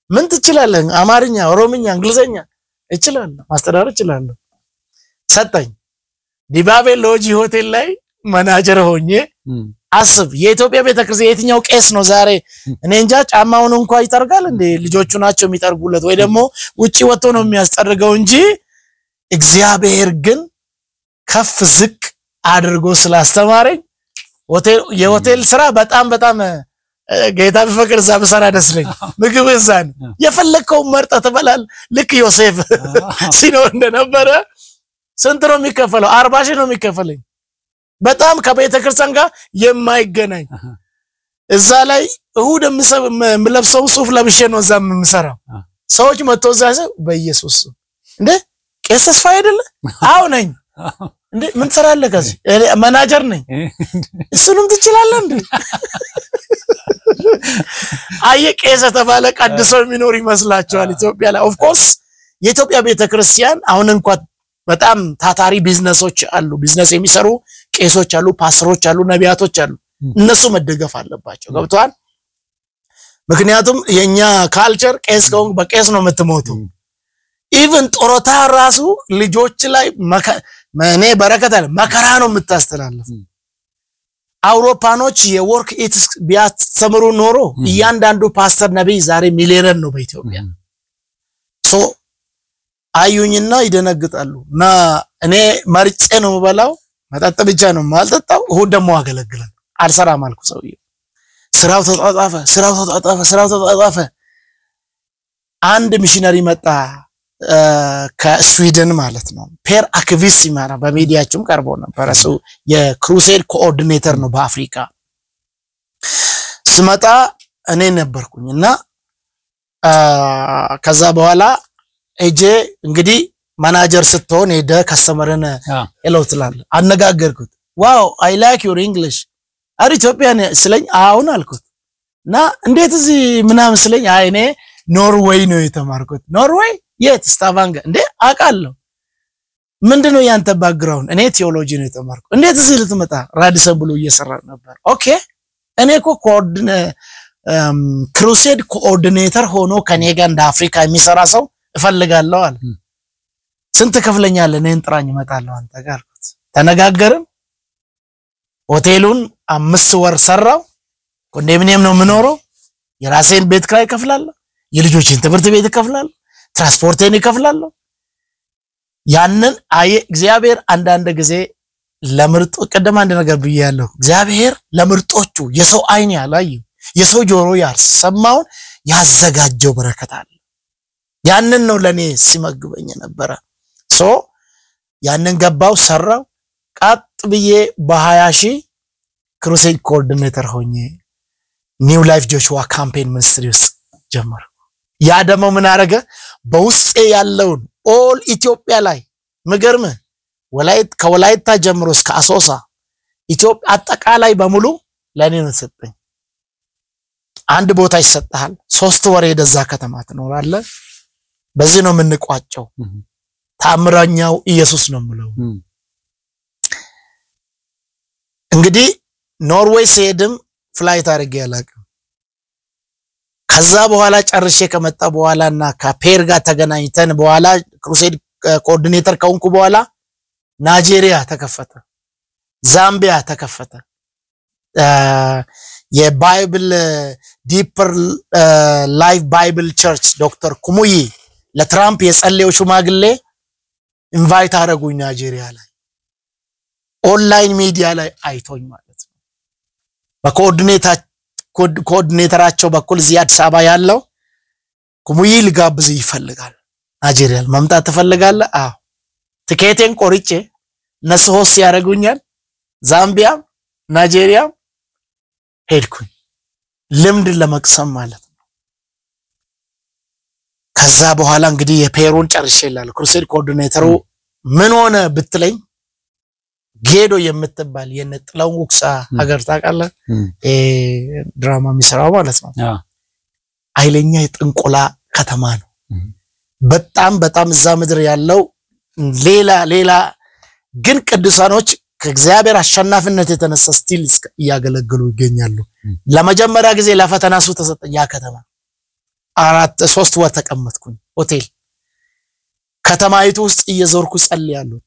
ምን ትችላለህ አማርኛ ኦሮምኛ እንግሊዘኛ እችላለሁ ማስተዳደር እችላለሁ ሰጠኝ ዲባቤሎጂ ሆቴል ላይ ማናጀር ሆኜ አስብ የኢትዮጵያ ቤተክርስቲያን የትኛው ቄስ ነው ዛሬ እኔ እንጃ ጫማውን እንኳን ይጠርጋል እንዴ ልጆቹ ናቸው የሚጠርጉለት ወይ ደግሞ ውጪ ወጥቶ ነው የሚያስጠርገው እንጂ እግዚአብሔር ግን ከፍ ዝቅ አድርጎ ስላስተማረኝ የሆቴል ስራ በጣም ጌታ በፍቅር ዛ በሰራ ደስለኝ ምግብ እዛን የፈለከው መርጠ ተበላል ልክ ዮሴፍ ሲኖር እንደነበረ ስንት ነው የሚከፈለው 40 ሺህ ነው የሚከፈለኝ በጣም ከቤተክርስቲያን ጋር የማይገናኝ እዛ ላይ እሁድ የምለብሰው ሱፍ ለብሼ ነው እዛ የምሰራው ሰዎች መጥተው እዛ በኢየሱስ እንዴ ቄስ ተስፋ አይደለ አው ነኝ እንዴ ምን ትሰራለህ ከዚህ ማናጀር ነኝ እሱንም ትችላለህ እንዴ ቄስ ተባለ ቀድሶ የሚኖር ይመስላችኋል ኢትዮጵያ ላይ ኦፍ ኮርስ የኢትዮጵያ ቤተክርስቲያን አሁን እንኳን በጣም ታታሪ ቢዝነሶች አሉ ቢዝነስ የሚሰሩ ቄሶች አሉ ፓስተሮች አሉ ነቢያቶች አሉ እነሱ መደገፍ አለባቸው ገብቷል ምክንያቱም የኛ ካልቸር ቄስ ከሆነ በቄስ ነው የምትሞቱ ኢቭን ጦሮታ ራሱ ልጆች ላይ ማኔ በረከት አለ መከራ ነው የምታስተላልፍ አውሮፓኖች የወርክ ኢትስ ቢያስተምሩ ኖሮ እያንዳንዱ ፓስተር ነብይ ዛሬ ሚሊዮነር ነው በኢትዮጵያ ሶ አዩኝና ይደነግጣሉና እኔ መርጬ ነው በላው መጣጥ ብቻ ነው ማልጠጣው እሁድ ደሞ አገለግላል አልሰራም አልኩ ሰውዬው ስራው ተጣጣፈ አንድ ሚሽነሪ መጣ ከስዊድን ማለት ነው ፔር አክቪስ ይማራ በሚዲያችሁም ቀርቦ ነበር እሱ የክሩሴድ ኮኦርዲኔተር ነው በአፍሪካ ስመጣ እኔ ነበርኩኝና ከዛ በኋላ እጄ እንግዲህ ማናጀር ስትሆን ሄደ ከስተመርን ሄሎ ትላል አነጋገርኩት ዋው አይ ላይክ ዩር እንግሊሽ አሪ ኢትዮጵያን ስለኝ አሁን አልኩትና እንዴት እዚህ ምናም ስለኝ አይኔ ኖርዌይ ነው የተማርኩት ኖርዌይ የት ስታቫንገር እንዴ አቃለሁ ምንድነው ያንተ ባክግራውንድ እኔ ቲዮሎጂ ነው የተማርኩት እንዴት እዚህ ልትመጣ ራዲሰን ብሎ እየሰራ ነበር ኦኬ እኔ እኮ ክሩሴድ ኮኦርዲኔተር ሆኖ ከኔ ጋር እንደ አፍሪካ የሚሰራ ሰው እፈልጋለሁ አለ ስንት ከፍለኛል እኔን ጥራኝ እመጣለሁ አንተ ጋር አልኩት ተነጋገርን ሆቴሉን 5 ወር ሰራው ኮንዶሚኒየም ነው ምኖረው የራሴን ቤት ክራይ ከፍላለሁ የልጆችን ትምህርት ቤት ከፍላለሁ ትራንስፖርቴን ይከፍላለሁ ያንን እግዚአብሔር አንዳንድ ጊዜ ለምርጦ ቀደም አንድ ነገር ብያለሁ እግዚአብሔር ለምርጦቹ የሰው አይን ያላዩ የሰው ጆሮ ያልሰማውን ያዘጋጀው በረከት አለ ያንን ነው ለኔ ሲመግበኝ ነበር ሶ ያንን ገባው ሰራው ቃጥ ብዬ በ20,000 ክሩሴድ ኮኦርዲኔተር ሆኜ ኒው ላይፍ ጆሹዋ ካምፔን ሚኒስትሪስ ጀመረ ያ ደሞ ምን አረገ በውስጤ ያለውን ኦል ኢትዮጵያ ላይ ምገርም ከወላይታ ጀምሮ እስከ አሶሳ ኢትዮጵያ አጠቃላይ በሙሉ ለኔ ነው ተሰጠኝ አንድ ቦታ ይሰጣል 3 ወር የደዛ ከተማ ትኖራለህ በዚህ ነው የምንቋጨው ታምራኛው ኢየሱስ ነው ምለው እንግዲህ ኖርዌይ ሲሄድም ፍላይት አድርጌ ያላቀም ከዛ በኋላ ጨርሼ ከመጣ በኋላና ከፔር ጋር ተገናኝተን በኋላ ክሩሴድ ኮኦርዲኔተር ከሆንኩ በኋላ ናይጄሪያ ተከፈተ ዛምቢያ ተከፈተ የባይብል ዲፐር ላይፍ ባይብል ቸርች ዶክተር ኩሙይ ለትራምፕ የጸለየው ሽማግሌ ኢንቫይት አደረጉኝ ናይጄሪያ ላይ ኦንላይን ሚዲያ ላይ አይቶኝ ማለት ነው በኮኦርዲኔተራቸው በኩል እዚህ አዲስ አበባ ያለው ኩሙይ ልጋብዝ ይፈልጋል ናይጄሪያ መምጣት ተፈልጋለ አዎ ትኬቴን ቆርጬ እነሱ ሆስ ያደርጉኛል ዛምቢያ ናይጄሪያ ሄድኩኝ ልምድ ለመቅሰም ማለት ነው ከዛ በኋላ እንግዲህ የፔሩን ጨርሼላል ክሩሴድ ኮኦርዲኔተሩ ምን ሆነ ብትለኝ ጌዶ የምትባል የነጥላው ወክሳ ሀገር ታውቃለህ ድራማ የሚሰራው ማለት ነው አይለኛ የጥንቆላ ከተማ ነው በጣም እዛ ምድር ያለው ሌላ ግን ቅዱሳኖች ከእግዚአብሔር አሸናፊነት የተነሳ ስቲል ያገለግሉ ይገኛሉ ለመጀመሪያ ጊዜ ለፈተናሱ ተሰጠኝ ያ ከተማ 3 ወር ተቀመጥኩኝ ሆቴል ከተማይቱ ውስጥ እየዞርኩ ጸልያለሁ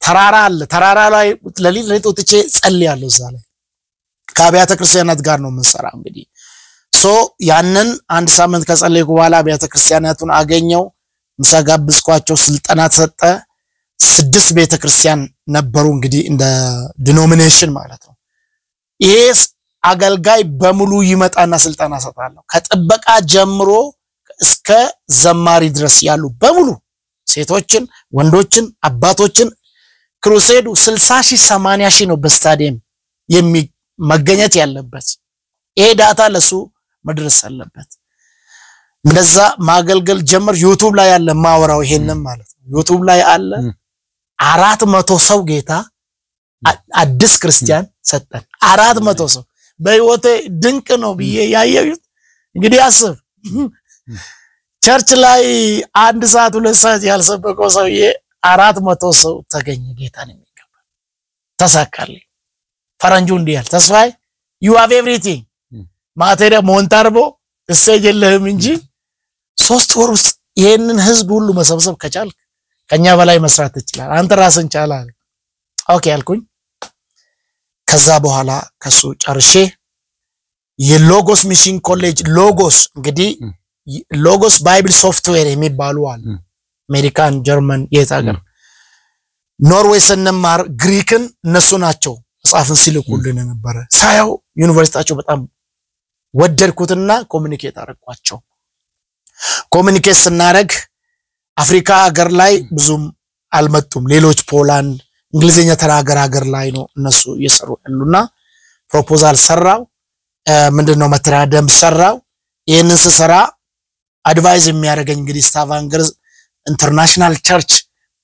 ተራራ ላይ ለሊት ወጥቼ ጸልያለሁ እዛ ላይ ከአብያተ ክርስቲያናት ጋር ነው የምንሰራ እንግዲህ ያንን አንድ ሳምንት ከጸለይኩ በኋላ አብያተ ክርስቲያናቱን አገኘው ምሳጋብስኳቸው ስልጠና ተሰጠ 6 ቤተ ክርስቲያን ነበሩ እንግዲህ እንደ ዲኖሚኔሽን ማለት ነው ይሄ አገልጋይ በሙሉ ይመጣና ስልጠና ሰጣለሁ ከጥበቃ ጀምሮ እስከ ዘማሪ ድረስ ያሉ በሙሉ ሴቶችን ወንዶችን አባቶችን ክሩሴዱ 60,000 80,000 ነው በስታዲየም መገኘት ያለበት ይሄ ዳታ ለሱ መድረስ አለበት እንደዛ ማገልገል ጀመር ዩቲዩብ ላይ ያለ ማወራው ይሄንን ማለት ነው ዩቲዩብ ላይ አለ 400 ሰው ጌታ አዲስ ክርስቲያን ሰጠን 400 ሰው በህይወቴ ድንቅ ነው ብዬ ያየሁት እንግዲህ አስብ ቸርች ላይ 1 ሰዓት 2 ሰዓት ያልሰበከው ሰውዬ 400 ሰው ተገኘ ጌታን የሚገባ ተሳካልኝ ፈረንጁ እንዲያል ተስፋይ you have everything ማቴሪያ ሞንታርቦ ስቴጅ የለህም እንጂ 3 ወር ውስጥ ይሄንን ህዝብ ሁሉ መሰብሰብ ከቻልክ ከኛ በላይ መስራት ይችላል አንተ ራስን ቻላል ኦኬ አልኩኝ ከዛ በኋላ ከሱ ጨርሼ የሎጎስ ሚሽን ኮሌጅ ሎጎስ እንግዲህ ሎጎስ ባይብል ሶፍትዌር የሚባሉ አለ አሜሪካን ጀርመን የታገር ኖርዌይ ስንማር ግሪክን እነሱ ናቸው መጽሐፍን ሲልኩልን ነበር ሳያው ዩኒቨርሲቲያቸው በጣም ወደድኩትና ኮሙኒኬት አረኳቸው ኮሙኒኬት ስናረግ አፍሪካ ሀገር ላይ ብዙም አልመጡም ሌሎች ፖላንድ እንግሊዘኛ ተናገር ሀገር ላይ ነው እነሱ እየሰሩ ያሉና ፕሮፖዛል ሰራው ምንድነው መተራደም ሰራው ይሄንን ስሰራ አድቫይዝ የሚያደርገኝ እንግዲህ ስታቫንገር ኢንተርናሽናል ቸርች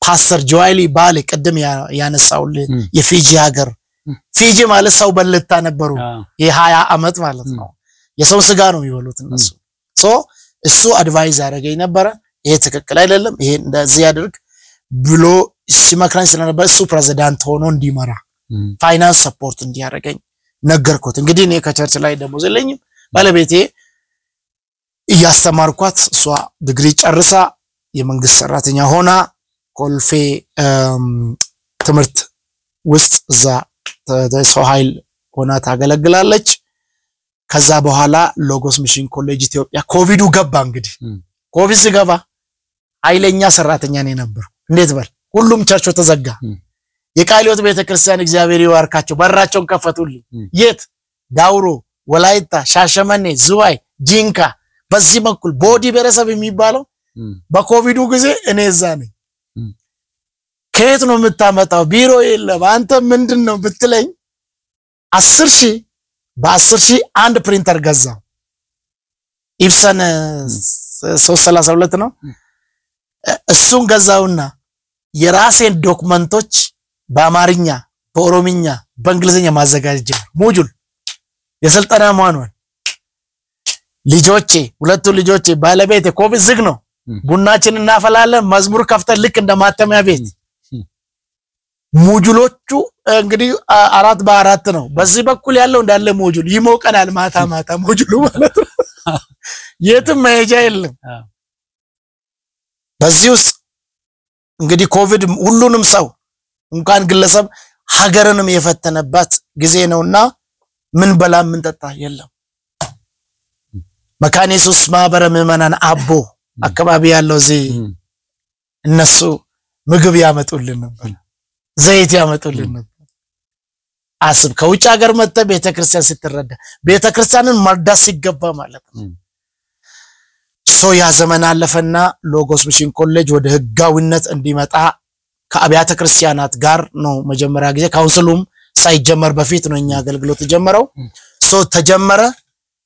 ፓስተር ጆይሊ ባሌ ቀደም ያነሳውል የፊጂ ሀገር ፊጂ ማለት ሰው በልታ ነበሩ የ20 አመት ማለት ነው የሰው ስጋ ነው የሚበሉት እነሱ እሱ አድቫይዝ ያደርገኝ ነበር ይሄ ትክክል አይደለም ይሄ እንደዚህ ያድርግ ብሎ ሲመክራኝ ስለነበር እሱ ፕሬዝዳንት ሆኖ እንዲመራ ፋይናንስ ሰፖርት እንዲያደርገኝ ነገርኩት እንግዲህ እኔ ከቸርች ላይ ደሞዝ የለኝም ባለቤቴ ያስተማርኳት እሷ ዲግሪ ጨርሳ የመንግስት ሰራተኛ ሆና ኮልፌ ትምርት ውስጥ እዛ ሰው ኃይል ሆና ታገለግላለች ከዛ በኋላ ሎጎስ ሚሽን ኮሌጅ ኢትዮጵያ ኮቪዱ ገባ እንግዲህ ኮቪድ ሲገባ ኃይለኛ ሰራተኛ ነበር እንዴት በል ሁሉም ቸርቾ ተዘጋ የቃሊዮት ቤተክርስቲያን እግዚአብሔር ይዋርካቸው በራቸውን ከፈቱልኝ የት ዳውሮ ወላይታ ሻሸመኔ ዝዋይ ጂንካ በዚህ በኩል ቦዲ በረሰብ የሚባለው በኮቪዱ ጊዜ እኔ እዛ ነኝ ከየት ነው የምታመጣው ቢሮ የለም አንተ ምንድነው ብትለኝ 10,000 በ10,000 አንድ ፕሪንተር ገዛው ኢፕሰን 332 ነው እሱን ገዛውና የራሴን ዶክመንቶች በአማርኛ በኦሮምኛ በእንግሊዝኛ ማዘጋጀት ሞጁል የስልጠና ማኑዋል ልጆቼ ሁለቱ ልጆቼ ባለቤቴ ኮቪድ ዝግ ነው ቡናችን እናፈላለን መዝሙር ከፍተን ልክ እንደማተሚያ ቤት ሞጁሎቹ እንግዲህ 4 በ4 ነው በዚህ በኩል ያለው እንዳለ ሞጁል ይሞቀናል ማታ ሞጁሉ ማለት ነው የትም መሄጃ የለም በዚህ ውስጥ እንግዲህ ኮቪድ ሁሉንም ሰው እንኳን ግለሰብ ሀገርንም የፈተነባት ጊዜ ነውና ምን በላ ምን ጠጣ የለም መካነ ኢየሱስ ማህበረ ምዕመናን አቦ አካባቢ ያለው እነሱ ምግብ ያመጡልን ነበር ዘይት ያመጡልን ነበር አስብ ከውጭ ሀገር መጣ ቤተክርስቲያን ስትረዳ ቤተክርስቲያንን መርዳት ሲገባ ማለት ነው ያ ዘመን አለፈና ሎጎስ ሚሽን ኮሌጅ ወደ ህጋዊነት እንዲመጣ ከአብያተ ክርስቲያናት ጋር ነው መጀመሪያ ጊዜ ካውንስሉም ሳይጀመር በፊት ነው እኛ አገልግሎት ጀመረው ተጀመረ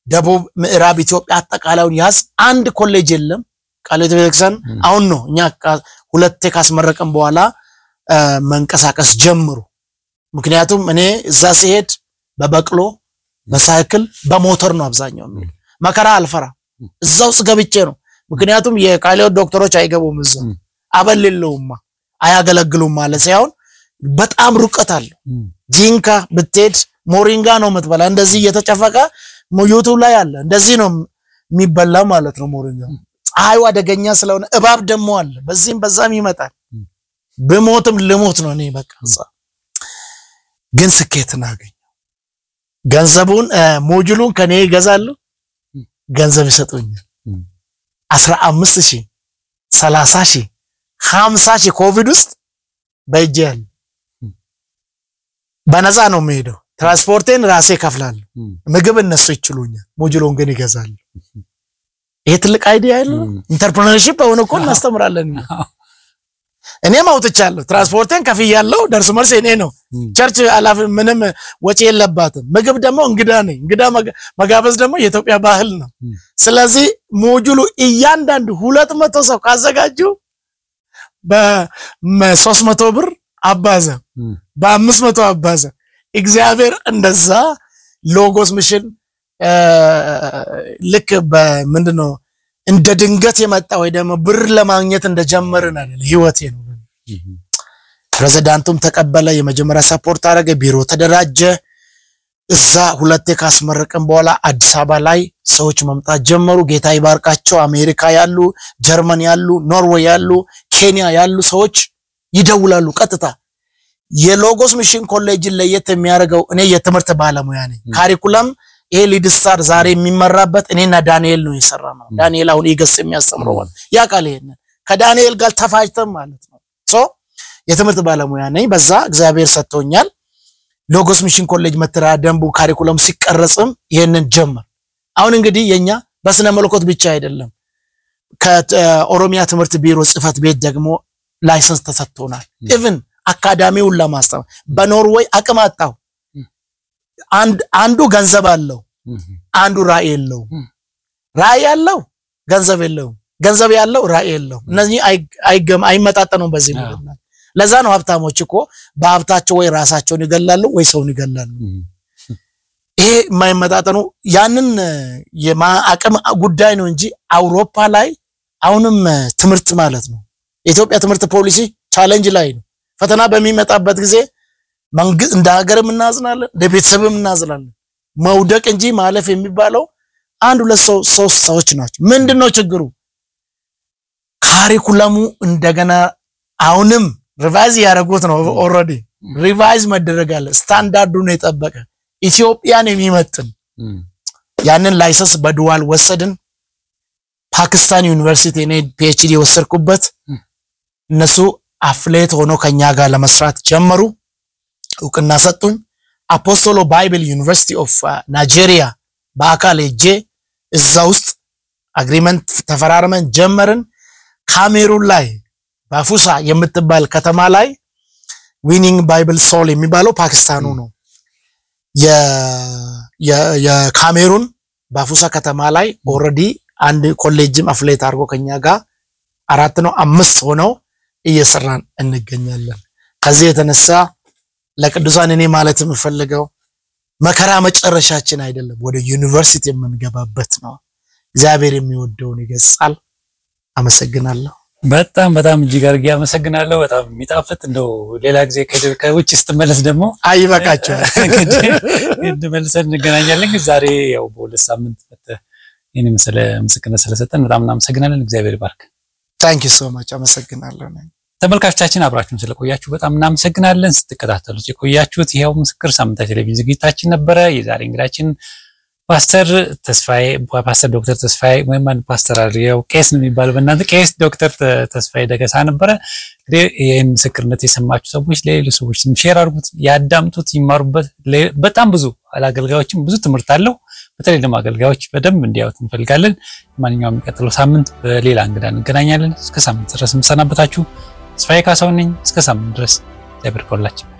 ደቡብ ምዕራብ ኢትዮጵያ አጠቃላዩን ያዝ አንድ ኮሌጅ የለም ቃልዮት ቤተክርስቲያን አሁን ነው እኛ ሁለቴ ካስመረቀን በኋላ መንቀሳቀስ ጀምሩ ምክንያቱም እኔ እዛ ሲሄድ በበቅሎ በሳይክል በሞተር ነው አብዛኛው የሚል መከራ አልፈራ እዛው ገብቼ ነው ምክንያቱም የቃልዮት ዶክተሮች አይገቡም እዛ አበልልውማ አያገለግሉም ማለት ሳይሆን በጣም ሩቀት አለ ጂንካ ብትሄድ ሞሪንጋ ነው የምትበላ እንደዚህ እየተጨፈቀ ዩቲዩብ ላይ አለ እንደዚህ ነው የሚበላ ማለት ነው ሞሪንጋ ፀሐዩ አደገኛ ስለሆነ እባብ ደሞ አለ በዚህም በዛም ይመጣል በሞትም ለሞት ነው እኔ በቃ ግን ስኬትን አገኘ ገንዘቡን ሞጁሉን ከኔ ይገዛሉ ገንዘብ ይሰጡኛል 15000 30000 50,000 ኮቪድ ውስጥ በእጄል በነፃ ነው የሚሄደው ትራንስፖርቴን ራሴ ከፍላለሁ ምግብ እነሱ ይችሉኛል ሞጁሉን ግን ይገዛሉ ይሄ ትልቅ አይዲያ አይደል ኢንተርፕረነርሺፕ አሁን እኮ እናስተምራለን እኔም አውጥቻለሁ ትራንስፖርቴን ከፍያለሁ ደርሶ መልስ እኔ ነው ቸርች አላፍ ምንም ወጪ የለባትም ምግብ ደግሞ እንግዳ ነኝ እንግዳ መጋበዝ ደግሞ የኢትዮጵያ ባህል ነው ስለዚህ ሞጁሉ እያንዳንዱ 200 ሰው ካዘጋጁ በ300 ብር አባዘ በ500 አባዘ እግዚአብሔር እንደዛ ሎጎስ ሚሽን ልክ በምንድነው እንደ ድንገት የመጣ ወይ ደግሞ ብር ለማግኘት እንደጀመረን አይደል ህይወቴ ነው ፕሬዝዳንቱም ተቀበለ የመጀመሪያ ሰፖርት አረገ ቢሮ ተደራጀ እዛ ሁለቴ ካስመረቀን በኋላ አዲስ አበባ ላይ ሰዎች መምጣት ጀመሩ ጌታ ይባርካቸው አሜሪካ ያሉ ጀርመን ያሉ ኖርዌይ ያሉ ኬንያ ያሉ ሰዎች ይደውላሉ ቀጥታ የሎጎስ ሚሽን ኮሌጅ ለየት የሚያደርገው እኔ የትምህርት ባለሙያ ነኝ ካሪኩለም ይሄ ሊድስታር ዛሬ የሚመራበት እኔና ዳንኤል ነው የሰራነው ዳንኤል አሁን ይገስ የሚያስተምረው ያ ቃል ይሄን ከዳንኤል ጋር ተፋጭተን ማለት ነው የትምህርት ባለሙያ ነኝ በዛ እግዚአብሔር ሰጥቶኛል ሎጎስ ሚሽን ኮሌጅ መተራ ደንቡ ካሪኩለም ሲቀረጽም ይሄንን ጀመር አሁን እንግዲህ የኛ በስነ መለኮት ብቻ አይደለም ከኦሮሚያ ትምህርት ቢሮ ጽፈት ቤት ደግሞ ላይሰንስ ተሰጥቶናል ኢቭን አካዳሚውን ለማስተማር በኖርዌይ አቅም አጣው አንዱ ገንዘብ አለው አንዱ ራዕይ የለው ራዕይ ያለው ገንዘብ የለው ገንዘብ ያለው ራዕይ የለው እነዚህ አይመጣጠኑም በዚህ ነው ለዛ ነው ሀብታሞች እኮ በሀብታቸው ወይ ራሳቸውን ይገላሉ ወይ ሰውን ይገላሉ ይሄ የማይመጣጠኑ ያንን የማአቅም ጉዳይ ነው እንጂ አውሮፓ ላይ አሁንም ትምህርት ማለት ነው የኢትዮጵያ ትምህርት ፖሊሲ ቻሌንጅ ላይ ነው ፈተና በሚመጣበት ጊዜ መንግስት እንደ ሀገርም እናዝናለን ለቤተሰብም እናዝናለን መውደቅ እንጂ ማለፍ የሚባለው አንድ ለሶስት ሰዎች ናቸው ምንድነው ችግሩ ካሪኩለሙ እንደገና አሁንም ሪቫይዝ ያደረጉት ነው ኦሬዲ ሪቫይዝ መደረጋለ ስታንዳርዱን የጠበቀ ኢትዮጵያን የሚመጥን ያንን ላይሰንስ በዱዋል ወሰድን ፓኪስታን ዩኒቨርሲቲ እኔ ፒኤችዲ ወሰድኩበት እነሱ አፍሌት ሆኖ ከኛ ጋር ለመስራት ጀመሩ እውቅና ሰጡኝ አፖስቶሎ ባይብል ዩኒቨርሲቲ ኦፍ ናይጄሪያ በአካል ሄጄ እዛ ውስጥ አግሪመንት ተፈራርመን ጀመርን ካሜሩን ላይ ባፉሳ የምትባል ከተማ ላይ ዊኒንግ ባይብል ሶል የሚባለው ፓኪስታኑ ነው የካሜሩን ባፉሳ ከተማ ላይ ኦሬዲ አንድ ኮሌጅም አፍሌት አርጎ ከኛ ጋር 4 ነው 5 ሆነው እየሰራን እንገኛለን። ከዚህ የተነሳ ለቅዱሳን እኔ ማለት የምፈልገው መከራ መጨረሻችን አይደለም፣ ወደ ዩኒቨርሲቲ የምንገባበት ነው። እግዚአብሔር የሚወደውን ይገጻል። አመሰግናለሁ። በጣም እጅግ አድርጌ አመሰግናለሁ። በጣም የሚጣፍጥ እንደው ሌላ ጊዜ ከውጭ ስትመለስ ደግሞ አይበቃቸዋል እንመልሰን እንገናኛለን። ዛሬ ያው በሁለት ሳምንት ይሄን መሰለ ምስክርነት ስለሰጠን በጣም እናመሰግናለን። እግዚአብሔር ይባርክ። ታንክ ዩ ሶ ማች። አመሰግናለሁ። ተመልካቾቻችን አብራችሁን ስለቆያችሁ በጣም እናመሰግናለን። ስትከታተሉት የቆያችሁት ይሄው ምስክር ሳምንታዊ ቴሌቪዥን ዝግጅታችን ነበረ። የዛሬ እንግዳችን ፓስተር ዶክተር ተስፋዬ ወይም ፓስተር አሪያው ቄስ ነው የሚባለው በእናንተ ቄስ ዶክተር ተስፋዬ ደገሳ ነበረ። እንግዲህ ይሄን ምስክርነት የሰማችሁ ሰዎች ለሌሎች ሰዎች ሼር አድርጉት፣ ያዳምጡት፣ ይማሩበት። በጣም ብዙ አገልጋዮችም ብዙ ትምህርት አለው። በተለይ ደግሞ አገልጋዮች በደንብ እንዲያዩት እንፈልጋለን። ማንኛውም የሚቀጥለው ሳምንት በሌላ እንግዳ እንገናኛለን። እስከ ሳምንት ድረስ የምሰናበታችሁ ተስፋዬ ካሳው ነኝ። እስከ ሳምንት ድረስ እግዚአብሔር ይባርካችሁ።